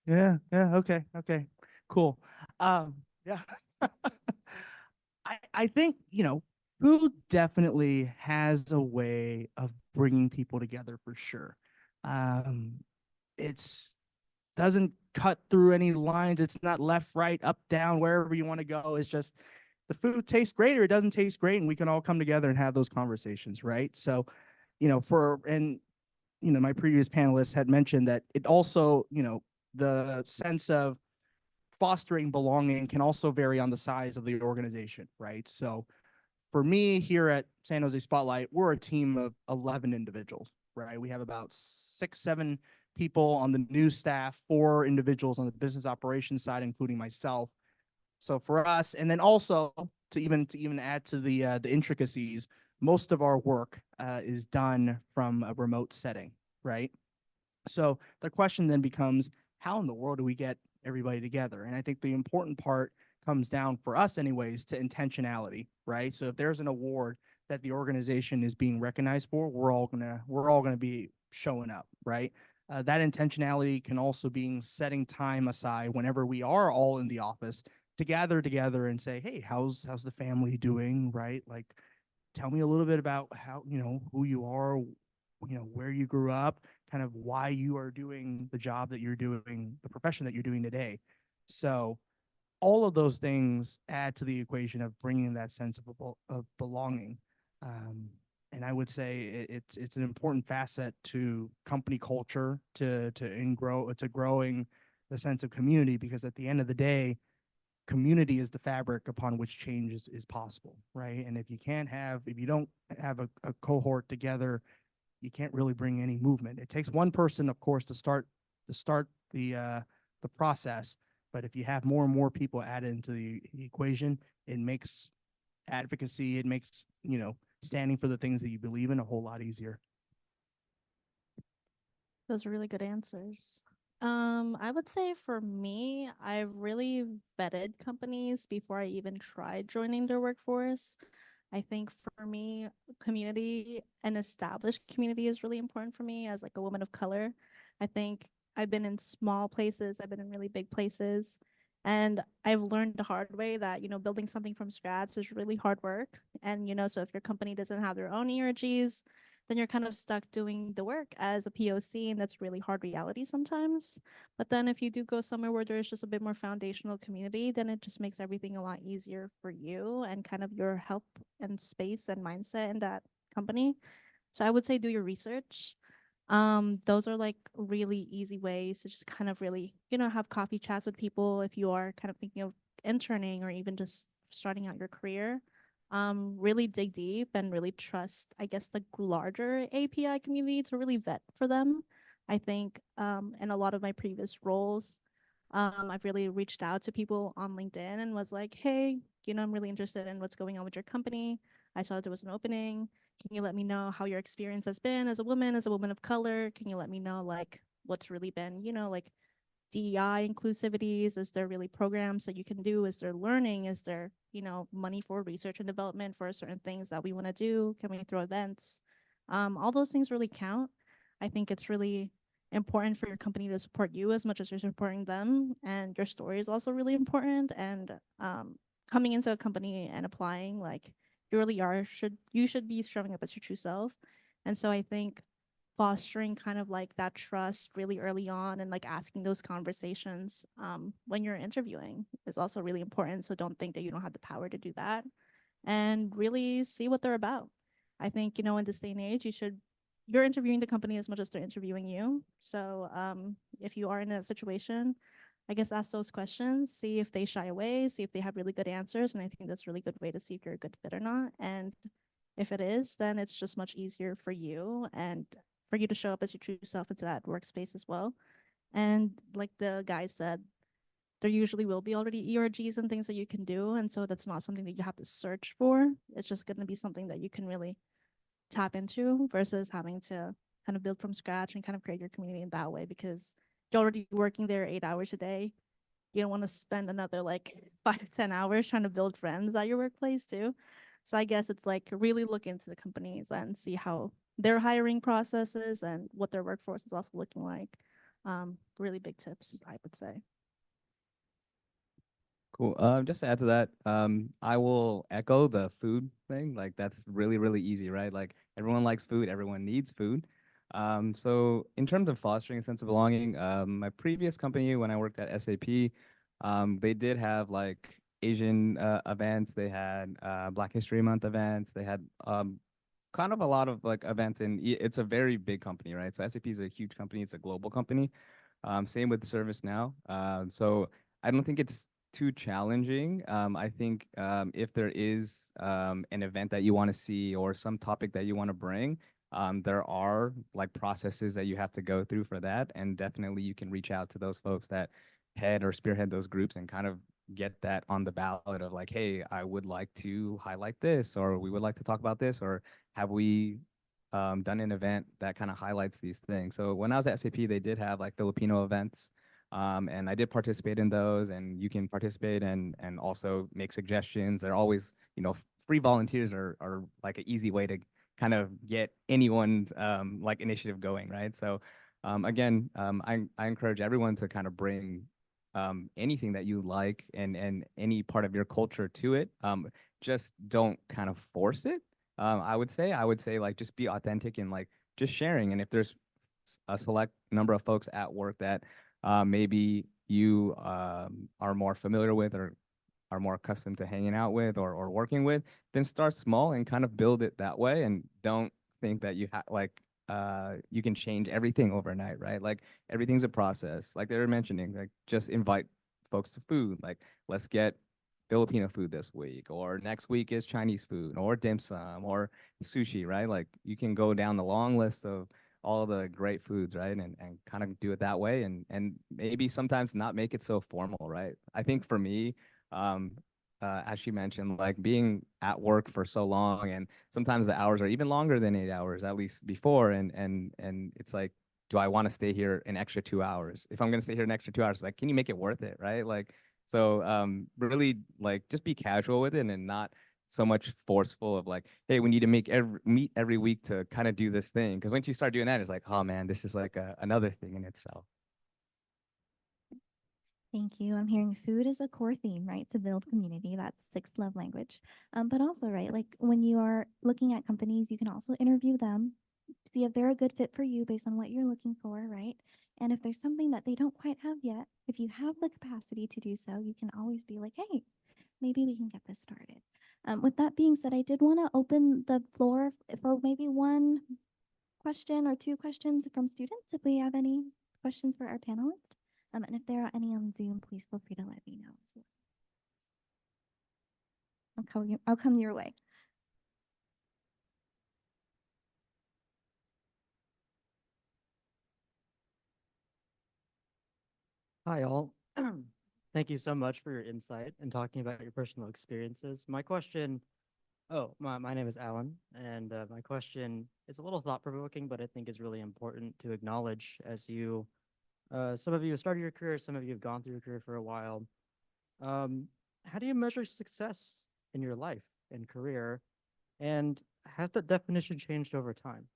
Yeah, yeah, okay, cool. Yeah. I think, Food definitely has a way of bringing people together for sure. It's doesn't cut through any lines. It's not left, right, up, down, wherever you want to go. It's just the food tastes great or it doesn't taste great, and we can all come together and have those conversations, right? So, my previous panelists had mentioned that it also, the sense of fostering belonging can also vary on the size of the organization, right? So for me here at San Jose Spotlight, we're a team of 11 individuals, right? We have about 6, 7 people on the new staff, 4 individuals on the business operations side, including myself. So for us, and then also to even add to the intricacies, most of our work is done from a remote setting, right? So the question then becomes, how in the world do we get everybody together? And I think the important part comes down for us anyways to intentionality, right? So if there's an award that the organization is being recognized for, we're all gonna be showing up, right? That intentionality can also be setting time aside whenever we are all in the office to gather together and say, hey, how's the family doing, right? Like, tell me a little bit about how, who you are, where you grew up, kind of why you are doing the job that you're doing, the profession that you're doing today. So all of those things add to the equation of bringing that sense of belonging. And I would say it's an important facet to company culture to growing the sense of community, because at the end of the day, community is the fabric upon which change is possible, right? And if you don't have a cohort together, you can't really bring any movement. It takes one person, of course, to start the process. But if you have more and more people added into the equation, it makes advocacy, it makes, standing for the things that you believe in a whole lot easier. Those are really good answers. I would say for me, I really vetted companies before I even tried joining their workforce. I think for me, community, an established community is really important for me as like a woman of color. I think I've been in small places, I've been in really big places, and I've learned the hard way that, building something from scratch is really hard work. And, so if your company doesn't have their own ERGs, then you're kind of stuck doing the work as a POC, and that's really hard reality sometimes. But then if you do go somewhere where there's just a bit more foundational community, then it just makes everything a lot easier for you and kind of your help and space and mindset in that company. So I would say do your research. Those are like really easy ways to just kind of really, have coffee chats with people if you are kind of thinking of interning or even just starting out your career. Really dig deep and really trust, I guess, the larger API community to really vet for them. I think in a lot of my previous roles, I've really reached out to people on LinkedIn and was like, hey, I'm really interested in what's going on with your company. I saw there was an opening. Can you let me know how your experience has been as a woman of color? Can you let me know like what's really been, like DEI inclusivities? Is there really programs that you can do? Is there learning? Is there, money for research and development for certain things that we want to do? Can we throw events? All those things really count. I think it's really important for your company to support you as much as you're supporting them. And your story is also really important. And coming into a company and applying, like you really you should be showing up as your true self. And so I think fostering kind of like that trust really early on and like asking those conversations when you're interviewing is also really important. So don't think that you don't have the power to do that, and really see what they're about. I think, in this day and age, you're interviewing the company as much as they're interviewing you. So if you are in a situation, I guess ask those questions, see if they shy away, see if they have really good answers. And I think that's a really good way to see if you're a good fit or not. And if it is, then it's just much easier for you and for you to show up as your true self into that workspace as well. And like the guy said, there usually will be already ERGs and things that you can do. And so that's not something that you have to search for. It's just going to be something that you can really tap into versus having to kind of build from scratch and kind of create your community in that way, because you're already working there 8 hours a day. You don't want to spend another like 5 to 10 hours trying to build friends at your workplace too. So I guess it's like really look into the companies and see how their hiring processes and what their workforce is also looking like. Really big tips, I would say. Cool. Just to add to that, I will echo the food thing. Like that's really, really easy, right? Like everyone likes food, everyone needs food. So in terms of fostering a sense of belonging, my previous company when I worked at SAP, they did have like Asian events. They had Black History Month events. They had kind of a lot of like events, and it's a very big company, right? So SAP is a huge company. It's a global company. Same with ServiceNow. So I don't think it's too challenging. I think if there is an event that you want to see or some topic that you want to bring, there are like processes that you have to go through for that. And definitely you can reach out to those folks that head or spearhead those groups and kind of get that on the ballot of like, hey, I would like to highlight this, or we would like to talk about this, or have we done an event that kind of highlights these things. So when I was at SAP, they did have like Filipino events, and I did participate in those. And you can participate and also make suggestions. They're always, free volunteers are like an easy way to kind of get anyone's like initiative going, right? So again, I encourage everyone to kind of bring anything that you like and any part of your culture to it. Just don't kind of force it. I would say like just be authentic and like just sharing. And if there's a select number of folks at work that maybe you are more familiar with or are more accustomed to hanging out with or working with, then start small and kind of build it that way. And don't think that you have like you can change everything overnight, right? Like everything's a process. Like they were mentioning, like just invite folks to food. Like let's get Filipino food this week, or next week is Chinese food, or dim sum, or sushi, right? Like you can go down the long list of all the great foods, right? And kind of do it that way, and maybe sometimes not make it so formal, right? I think for me, um, as she mentioned, like being at work for so long, and sometimes the hours are even longer than 8 hours, at least before, and it's like, do I want to stay here an extra 2 hours? If I'm gonna stay here an extra 2 hours, like, can you make it worth it, right? Like, so really like just be casual with it and not so much forceful of like, hey, we need to meet every week to kind of do this thing. Because once you start doing that, it's like, oh man, this is like another thing in itself. Thank you. I'm hearing food is a core theme, right? To build community. That's sixth love language. But also, right, like when you are looking at companies, you can also interview them, see if they're a good fit for you based on what you're looking for, right? And if there's something that they don't quite have yet, if you have the capacity to do so, you can always be like, hey, maybe we can get this started. With that being said, I did want to open the floor for maybe one question or two questions from students, if we have any questions for our panelists. And if there are any on Zoom, please feel free to let me know as well. I'll come your way. Hi, all. Thank you so much for your insight and talking about your personal experiences. My name is Alan, and my question is a little thought-provoking, but I think is really important to acknowledge as some of you have started your career, some of you have gone through your career for a while. How do you measure success in your life and career, and has that definition changed over time?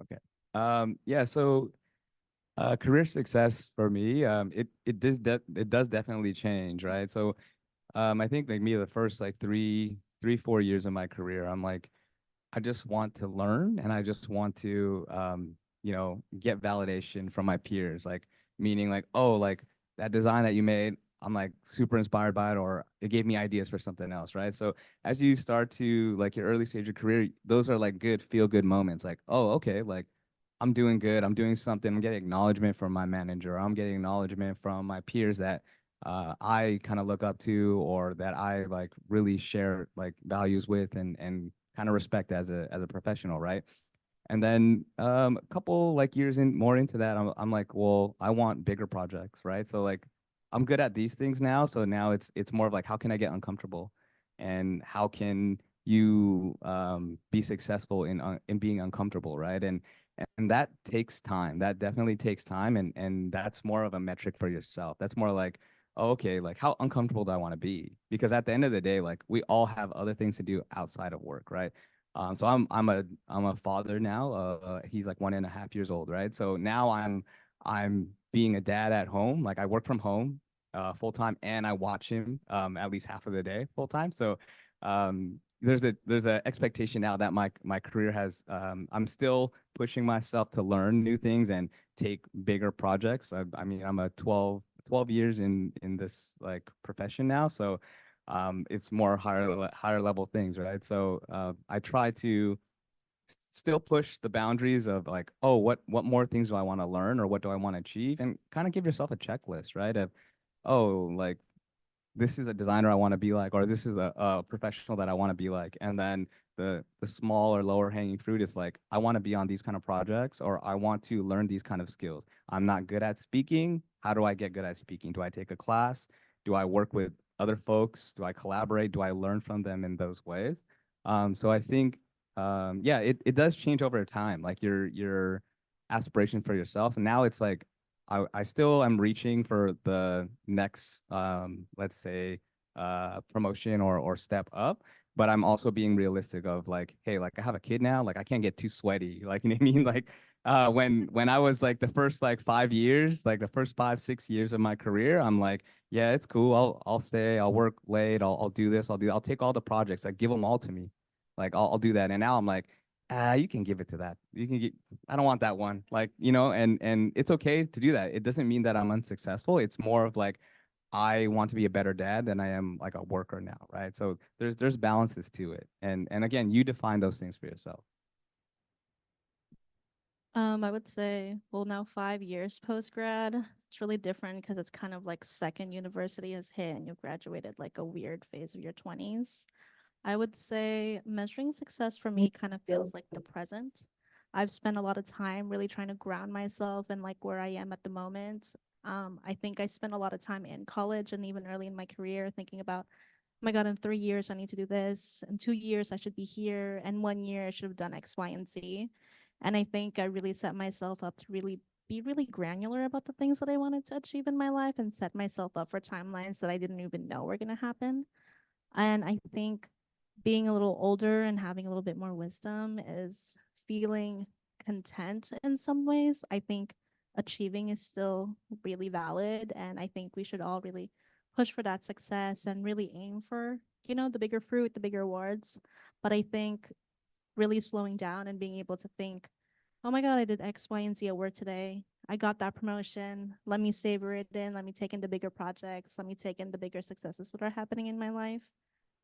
Okay. Yeah. So career success for me, it does definitely change, right? So I think like me, the first like 4 years of my career, I'm like, I just want to learn and I just want to get validation from my peers. Like meaning like, oh, like that design that you made, I'm like super inspired by it, or it gave me ideas for something else, right? So as you start to like your early stage of career, those are like good feel good moments. Like, oh, okay, like I'm doing good, I'm doing something, I'm getting acknowledgement from my manager, I'm getting acknowledgement from my peers that I kind of look up to, or that I like really share like values with and kind of respect as a professional, right? And then a couple like years more into that, I'm like, well, I want bigger projects, right? So like I'm good at these things now, so now it's more of like how can I get uncomfortable, and how can you be successful in being uncomfortable, right? And that takes time. That definitely takes time, and that's more of a metric for yourself. That's more like, oh, okay, like how uncomfortable do I want to be? Because at the end of the day, like we all have other things to do outside of work, right? So I'm a father now. He's like 1.5 years old, right? So now I'm being a dad at home. Like I work from home full time, and I watch him at least half of the day full time. So there's a expectation now that my career has I'm still pushing myself to learn new things and take bigger projects. I mean, I'm a 12 years in this like profession now, so it's more higher level things, right? So I try to still push the boundaries of like, oh, what more things do I want to learn or what do I want to achieve, and kind of give yourself a checklist, right? Of, oh, like this is a designer I want to be like, or this is a professional that I want to be like. And then the small or lower hanging fruit is like, I want to be on these kind of projects, or I want to learn these kind of skills. I'm not good at speaking. How do I get good at speaking? Do I take a class? Do I work with other folks? Do I collaborate? Do I learn from them in those ways? So I think, yeah, it does change over time, like your aspiration for yourself. And now it's like, I still am reaching for the next let's say promotion or step up, but I'm also being realistic of like, hey, like I have a kid now, like I can't get too sweaty, like you know what I mean, like when I was like the first like 5 years, like the first 5 6 years of my career, I'm like, yeah, it's cool, I'll stay, I'll work late, I'll do this, I'll take all the projects, like give them all to me, like I'll do that. And now I'm like, you can give it to that. You can get, I don't want that one. Like, you know, and it's okay to do that. It doesn't mean that I'm unsuccessful. It's more of like I want to be a better dad than I am like a worker now, right? So there's balances to it. And again, you define those things for yourself. I would say, well, now 5 years post grad, it's really different because it's kind of like second university has hit and you graduated like a weird phase of your 20s. I would say measuring success for me kind of feels like the present. I've spent a lot of time really trying to ground myself and like where I am at the moment. I think I spent a lot of time in college and even early in my career thinking about, oh my God, in 3 years I need to do this. In 2 years I should be here. And 1 year I should have done X, Y, and Z. And I think I really set myself up to really be really granular about the things that I wanted to achieve in my life and set myself up for timelines that I didn't even know were going to happen. And I think being a little older and having a little bit more wisdom is feeling content in some ways. I think achieving is still really valid. And I think we should all really push for that success and really aim for, the bigger fruit, the bigger awards. But I think really slowing down and being able to think, oh my God, I did X, Y, and Z at work today. I got that promotion. Let me savor it in. Let me take in the bigger projects. Let me take in the bigger successes that are happening in my life.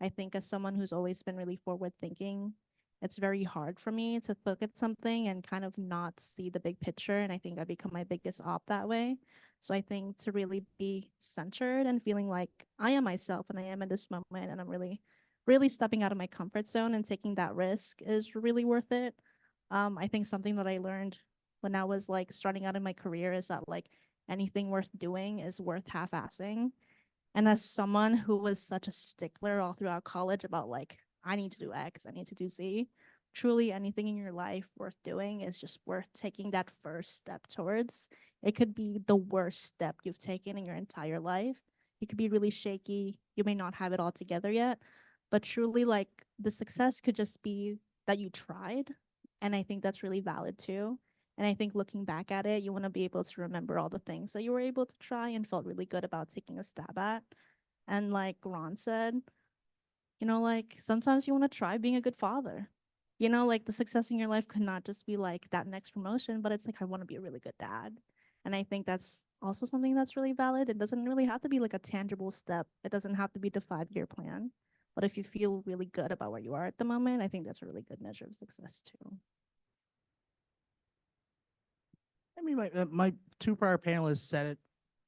I think as someone who's always been really forward thinking, it's very hard for me to look at something and kind of not see the big picture. And I think I become my biggest op that way. So I think to really be centered and feeling like I am myself and I am in this moment and I'm really, really stepping out of my comfort zone and taking that risk is really worth it. I think something that I learned when I was like starting out in my career is that like anything worth doing is worth half-assing. And as someone who was such a stickler all throughout college about like, I need to do X, I need to do Z, truly anything in your life worth doing is just worth taking that first step towards. It could be the worst step you've taken in your entire life. You could be really shaky. You may not have it all together yet, but truly like the success could just be that you tried. And I think that's really valid too. And I think looking back at it, you want to be able to remember all the things that you were able to try and felt really good about taking a stab at. And like Ron said, like sometimes you want to try being a good father. Like the success in your life could not just be like that next promotion, but it's like, I want to be a really good dad. And I think that's also something that's really valid. It doesn't really have to be like a tangible step, it doesn't have to be the 5 year plan. But if you feel really good about where you are at the moment, I think that's a really good measure of success too. I mean, my two prior panelists said it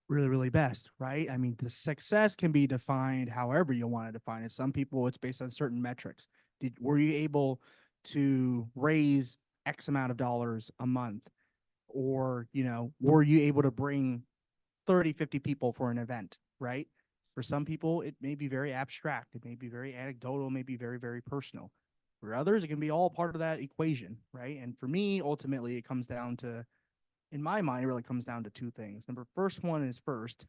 really, really best, right? I mean, the success can be defined however you want to define it. Some people, it's based on certain metrics. Were you able to raise X amount of dollars a month? Or, were you able to bring 30, 50 people for an event, right? For some people, it may be very abstract. It may be very anecdotal, may be very, very personal. For others, it can be all part of that equation, right? And for me, ultimately, it comes down to, in my mind, it really comes down to two things. First one is first,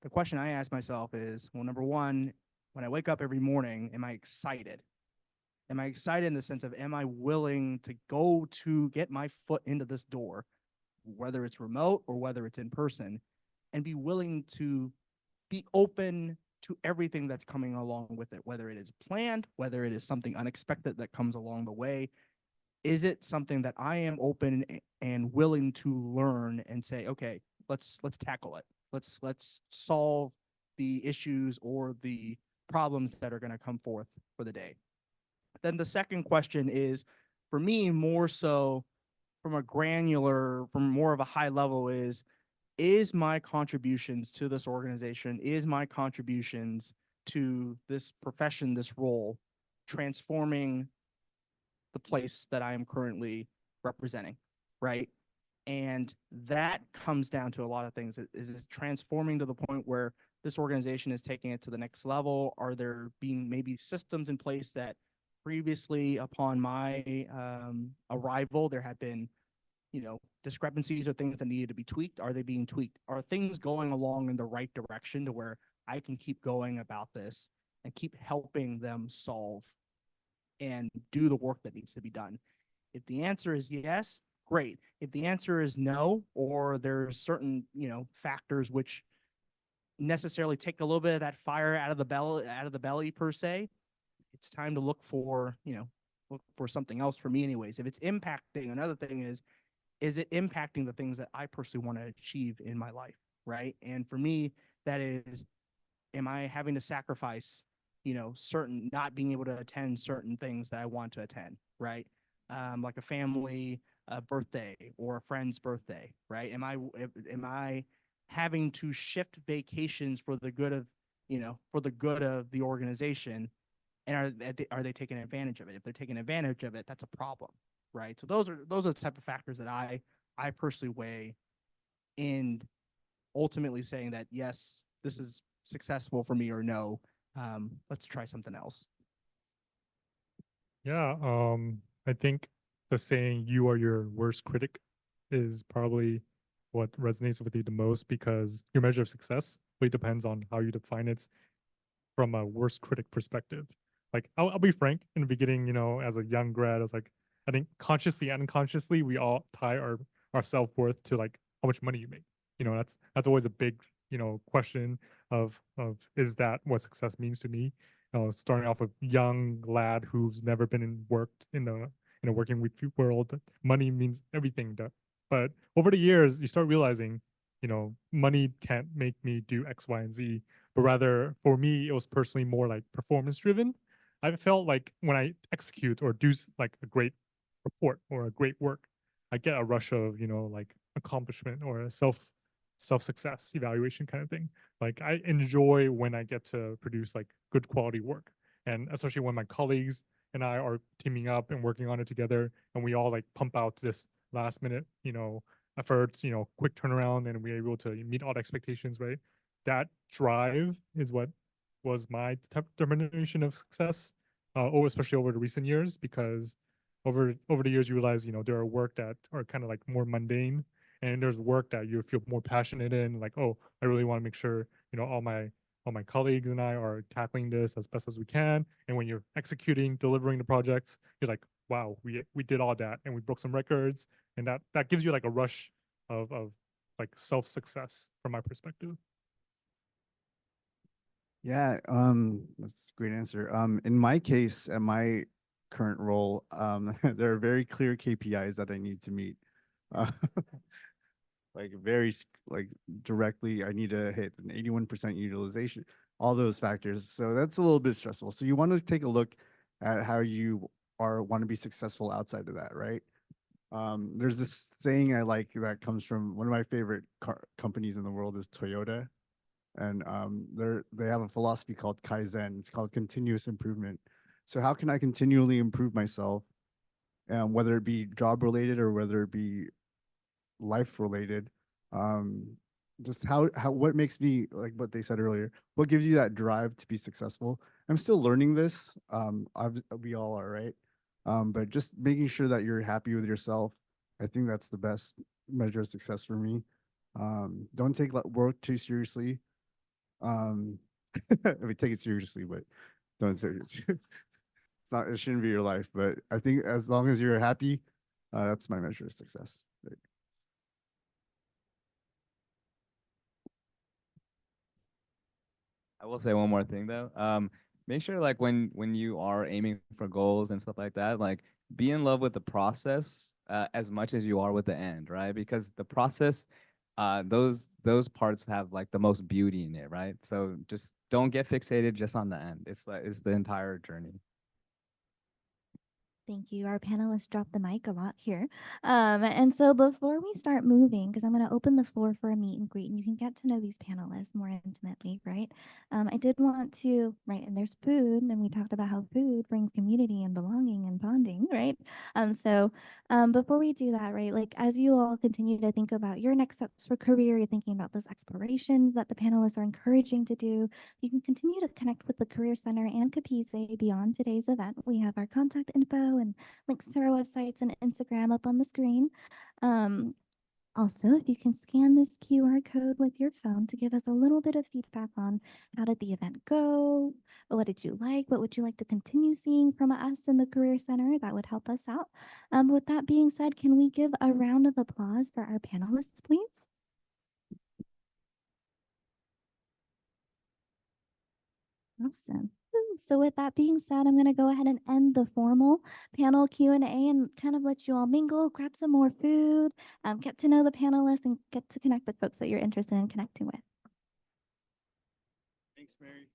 the question I ask myself is, well, number one, when I wake up every morning, am I excited? Am I excited in the sense of, am I willing to go to get my foot into this door, whether it's remote or whether it's in person, and be willing to be open to everything that's coming along with it, whether it is planned, whether it is something unexpected that comes along the way. Is it something that I am open and willing to learn and say, okay, let's tackle it. Let's solve the issues or the problems that are going to come forth for the day. Then the second question is, for me, more so from a granular, from more of a high level, is my contributions to this organization, is my contributions to this profession, this role, transforming the place that I am currently representing, right? And that comes down to a lot of things. Is it transforming to the point where this organization is taking it to the next level? Are there being maybe systems in place that previously upon my arrival, there had been, discrepancies or things that needed to be tweaked? Are they being tweaked? Are things going along in the right direction to where I can keep going about this and keep helping them solve and do the work that needs to be done? If the answer is yes, great. If the answer is no, or there's certain, factors which necessarily take a little bit of that fire out of the belly per se, it's time to look for, look for something else for me anyways. If it's impacting, another thing is it impacting the things that I personally want to achieve in my life, right? And for me, that is, am I having to sacrifice, certain, not being able to attend certain things that I want to attend, right? Like a family birthday or a friend's birthday, right? Am I having to shift vacations for the good of, for the good of the organization? And are they taking advantage of it? If they're taking advantage of it, that's a problem, right? So those are the type of factors that I personally weigh in ultimately saying that yes, this is successful for me, or no, let's try something else. Yeah, I think the saying "you are your worst critic" is probably what resonates with you the most, because your measure of success really depends on how you define it from a worst critic perspective. Like, I'll be frank, in the beginning, as a young grad, I was like, I think consciously and unconsciously, we all tie our self-worth to like how much money you make. That's always a big, question of is that what success means to me? Starting off a young lad who's never been worked in the working with world, money means everything. But over the years, you start realizing, money can't make me do X, Y, and Z. But rather, for me, it was personally more like performance driven. I felt like when I execute or do like a great report or a great work, I get a rush of, like accomplishment or a self success evaluation kind of thing. Like, I enjoy when I get to produce like good quality work, and especially when my colleagues and I are teaming up and working on it together, and we all like pump out this last minute, efforts, quick turnaround, and we're able to meet all the expectations, right? That drive is what was my determination of success, especially over the recent years, because over the years you realize, there are work that are kind of like more mundane, and there's work that you feel more passionate in, like, oh, I really want to make sure, all my colleagues and I are tackling this as best as we can. And when you're executing, delivering the projects, you're like, wow, we did all that, and we broke some records, and that gives you like a rush of like self success from my perspective. Yeah, that's a great answer. In my case, at my current role, there are very clear KPIs that I need to meet. Uh, like like directly, I need to hit an 81% utilization, all those factors. So that's a little bit stressful. So you want to take a look at how you want to be successful outside of that, right? There's this saying I like that comes from one of my favorite car companies in the world is Toyota, and they have a philosophy called Kaizen. It's called continuous improvement. So how can I continually improve myself, whether it be job related or whether it be life related? Um, just how what makes me, like what they said earlier, what gives you that drive to be successful? I'm still learning this. We all are, right? But just making sure that you're happy with yourself, I think that's the best measure of success for me. Don't take work too seriously. I mean, take it seriously, but don't seriously. it's not, it shouldn't be your life. But I think as long as you're happy, that's my measure of success. Right? I will say one more thing though. Make sure like when you are aiming for goals and stuff like that, like be in love with the process as much as you are with the end, right? Because the process, those parts have like the most beauty in it, right? So just don't get fixated just on the end. It's the entire journey. Thank you. Our panelists dropped the mic a lot here. And so before we start moving, because I'm going to open the floor for a meet and greet, and you can get to know these panelists more intimately, right? I did want to, right, and there's food, and we talked about how food brings community and belonging and bonding, right? Before we do that, right, like as you all continue to think about your next steps for career, you're thinking about those explorations that the panelists are encouraging to do, you can continue to connect with the Career Center and CAPISE beyond today's event. We have our contact info and links to our websites and Instagram up on the screen. Also, if you can scan this QR code with your phone to give us a little bit of feedback on how did the event go? What did you like? What would you like to continue seeing from us in the Career Center? That would help us out. With that being said, can we give a round of applause for our panelists, please? Awesome. So with that being said, I'm going to go ahead and end the formal panel Q&A and kind of let you all mingle, grab some more food, get to know the panelists, and get to connect with folks that you're interested in connecting with. Thanks, Mary.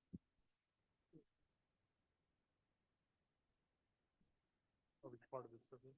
Are we part of this survey?